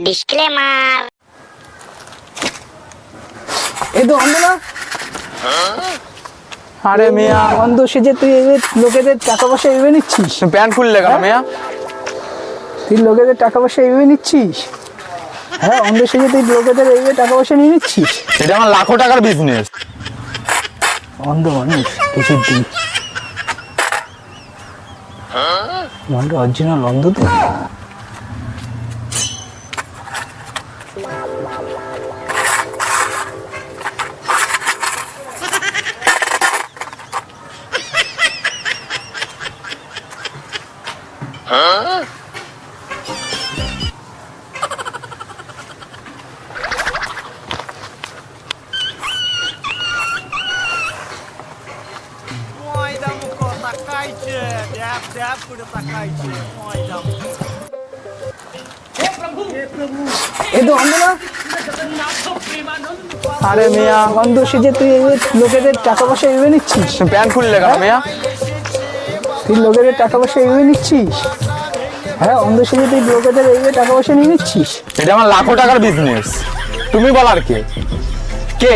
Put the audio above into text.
Disclaimer. এই তো অন্ধ না? আরে মিয়া অন্ধ সেজে তুই লোকেদের টাকা পয়সা এভাবে নিচ্ছিস? প্যান্ট খুললে কেন মিয়া? তুই লোকেদের টাকা পয়সা এভাবে নিচ্ছিস? হ্যাঁ, অন্ধ সেজে তুই লোকেদের এইভাবে টাকা পয়সা নিয়ে নিচ্ছিস? এটা আমার লাখো টাকার বিজনেস। অন্ধ মানুষ কিছুর দিন মনটা অরিজিনাল অন্ধ তো। Mojda muko, takajcie! Dep, kuda takajcie! Mojda muko. এই তো অন্ধ না? আরে মিয়া অন্ধ সেজে তুই লোকেদের টাকা পয়সা এভাবে নিচ্ছিস? প্যান্ট খুললে কেন মিয়া? তুই লোকেদের টাকা পয়সা এভাবে নিচ্ছিস? হ্যাঁ, অন্ধ সেজে তুই লোকেদের এইভাবে টাকা পয়সা নিয়ে নিচ্ছিস? এটা আমার লাখো টাকার বিজনেস। তুমি বলার কে? কে?